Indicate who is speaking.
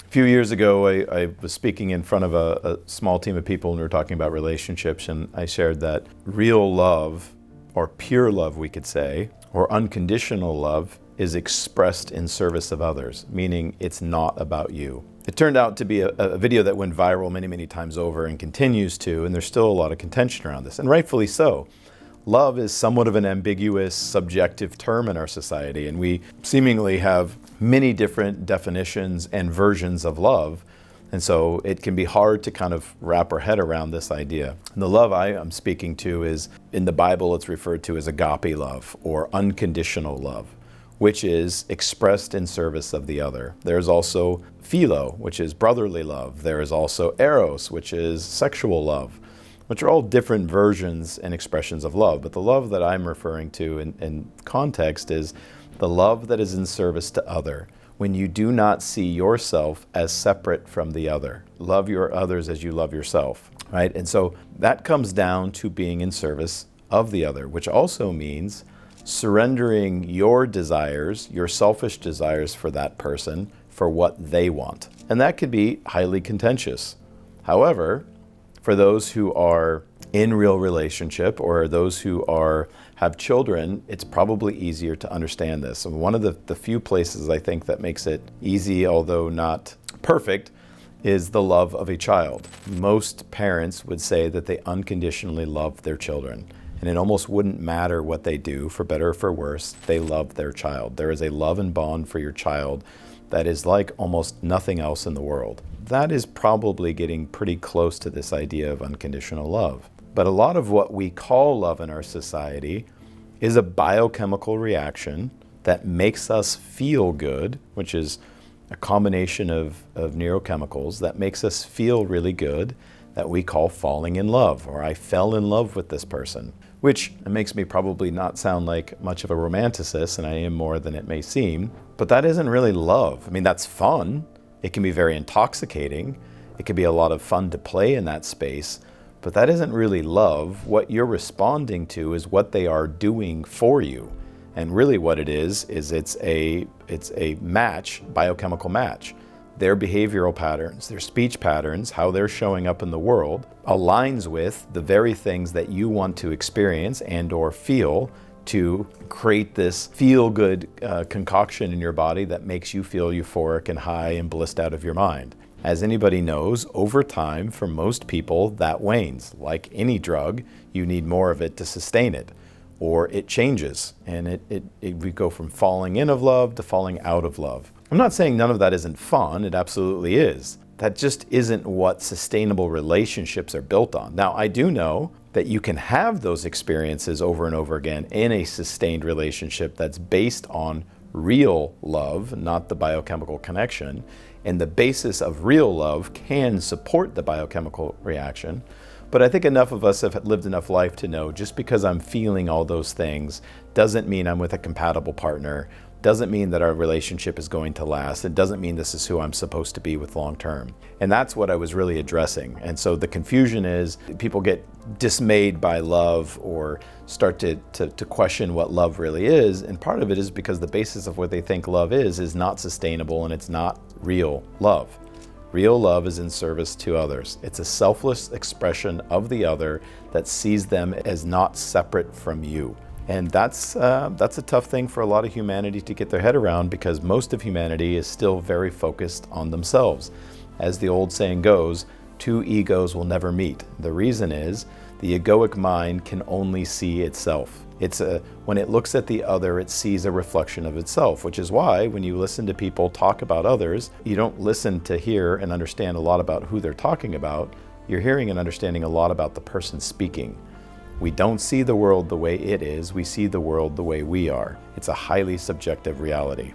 Speaker 1: A few years ago, I was speaking in front of a small team of people, and we were talking about relationships, and I shared that real love, or pure love we could say, or unconditional love, is expressed in service of others, meaning it's not about you. It turned out to be a video that went viral many, many times over and continues to, and there's still a lot of contention around this, and rightfully so. Love is somewhat of an ambiguous, subjective term in our society, and we seemingly have many different definitions and versions of love, and so it can be hard to kind of wrap our head around this idea. And the love I am speaking to is, in the Bible, it's referred to as agape love, or unconditional love, which is expressed in service of the other. There's also philo, which is brotherly love. There is also eros, which is sexual love, which are all different versions and expressions of love. But the love that I'm referring to in context is the love that is in service to other, when you do not see yourself as separate from the other. Love your others as you love yourself, right? And so that comes down to being in service of the other, which also means surrendering your desires, your selfish desires for that person, for what they want. And that could be highly contentious. However, for those who are in real relationship, or those who have children, it's probably easier to understand this. And one of the few places I think that makes it easy, although not perfect, is the love of a child. Most parents would say that they unconditionally love their children. And it almost wouldn't matter what they do, for better or for worse, they love their child. There is a love and bond for your child that is like almost nothing else in the world. That is probably getting pretty close to this idea of unconditional love. But a lot of what we call love in our society is a biochemical reaction that makes us feel good, which is a combination of neurochemicals that makes us feel really good, that we call falling in love, or I fell in love with this person, which makes me probably not sound like much of a romanticist, and I am more than it may seem, but that isn't really love. I mean, that's fun. It can be very intoxicating. It can be a lot of fun to play in that space, but that isn't really love. What you're responding to is what they are doing for you. And really what it is it's a match, biochemical match. Their behavioral patterns, their speech patterns, how they're showing up in the world aligns with the very things that you want to experience and or feel to create this feel-good concoction in your body that makes you feel euphoric and high and blissed out of your mind. As anybody knows, over time, for most people, that wanes. Like any drug, you need more of it to sustain it, or it changes, and we go from falling in of love to falling out of love. I'm not saying none of that isn't fun, it absolutely is. That just isn't what sustainable relationships are built on. Now, I do know that you can have those experiences over and over again in a sustained relationship that's based on real love, not the biochemical connection. And the basis of real love can support the biochemical reaction. But I think enough of us have lived enough life to know just because I'm feeling all those things doesn't mean I'm with a compatible partner, doesn't mean that our relationship is going to last. It doesn't mean this is who I'm supposed to be with long term. And that's what I was really addressing. And so the confusion is people get dismayed by love or start to question what love really is. And part of it is because the basis of what they think love is not sustainable, and it's not real love. Real love is in service to others. It's a selfless expression of the other that sees them as not separate from you. And that's a tough thing for a lot of humanity to get their head around, because most of humanity is still very focused on themselves. As the old saying goes, two egos will never meet. The reason is the egoic mind can only see itself. When it looks at the other, it sees a reflection of itself, which is why when you listen to people talk about others, you don't listen to hear and understand a lot about who they're talking about. You're hearing and understanding a lot about the person speaking. We don't see the world the way it is, we see the world the way we are. It's a highly subjective reality.